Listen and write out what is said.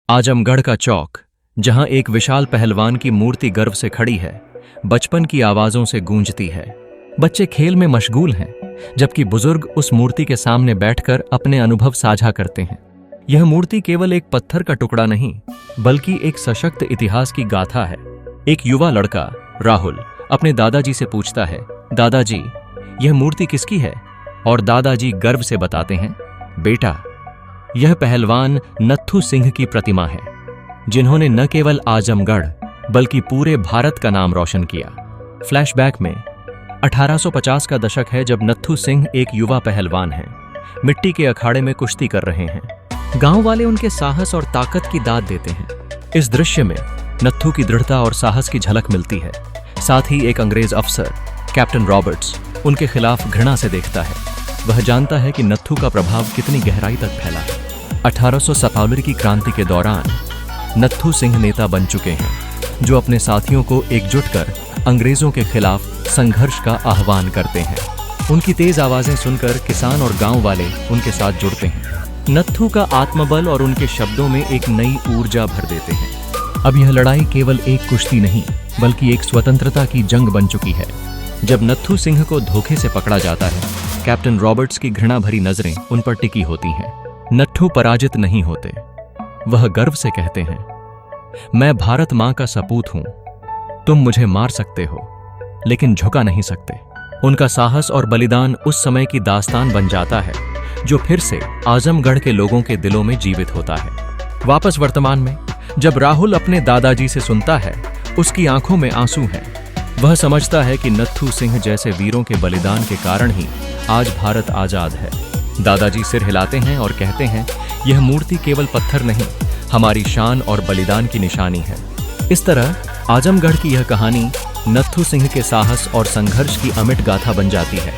आजमगढ़ का चौक, जहां एक विशाल पहलवान की मूर्ति गर्व से खड़ी है, बचपन की आवाजों से गूंजती है। बच्चे खेल में मशगूल हैं, जबकि बुजुर्ग उस मूर्ति के सामने बैठकर अपने अनुभव साझा करते हैं। यह मूर्ति केवल एक पत्थर का टुकड़ा नहीं, बल्कि एक सशक्त इतिहास की गाथा है। एक युवा लड़का राहुल अपने दादाजी से पूछता है, दादाजी, यह मूर्ति किसकी है? और दादाजी गर्व से बताते हैं, बेटा, यह पहलवान नत्थू सिंह की प्रतिमा है, जिन्होंने न केवल आजमगढ़ बल्कि पूरे भारत का नाम रोशन किया। फ्लैशबैक में 1850 का दशक है, जब नत्थू सिंह एक युवा पहलवान हैं, मिट्टी के अखाड़े में कुश्ती कर रहे हैं। गांव वाले उनके साहस और ताकत की दाद देते हैं। इस दृश्य में नत्थू की दृढ़ता और साहस की झलक मिलती है। साथ ही एक अंग्रेज अफसर कैप्टन रॉबर्ट्स उनके खिलाफ घृणा से देखता है। वह जानता है कि नत्थू का प्रभाव कितनी गहराई तक फैला है। 1847 की क्रांति के दौरान नत्थू सिंह नेता बन चुके हैं, जो अपने साथियों को एकजुट कर अंग्रेजों के खिलाफ संघर्ष का आह्वान करते हैं। उनकी तेज आवाजें सुनकर किसान और गांव वाले उनके साथ जुड़ते हैं। नत्थू का आत्मबल और उनके शब्दों में एक नई ऊर्जा भर देते हैं। अब यह लड़ाई केवल एक कुश्ती नहीं, बल्कि एक स्वतंत्रता की जंग बन चुकी है। जब नत्थू सिंह को धोखे से पकड़ा जाता है, कैप्टन रॉबर्ट्स की घृणा भरी नजरें उन पर टिकी होती हैं। नत्थू पराजित नहीं होते। वह गर्व से कहते हैं, मैं भारत मां का सपूत हूं। तुम मुझे मार सकते हो, लेकिन झुका नहीं सकते। उनका साहस और बलिदान उस समय की दास्तान बन जाता है, जो फिर से आजमगढ़ के लोगों के दिलों में जीवित होता है। वापस वर्तमान में जब राहुल अपने दादाजी से सुनता है, उसकी आंखों में आंसू हैं। वह समझता है कि नत्थू सिंह जैसे वीरों के बलिदान के कारण ही आज भारत आजाद है। दादाजी सिर हिलाते हैं और कहते हैं, यह मूर्ति केवल पत्थर नहीं, हमारी शान और बलिदान की निशानी है। इस तरह आजमगढ़ की यह कहानी नत्थू सिंह के साहस और संघर्ष की अमिट गाथा बन जाती है।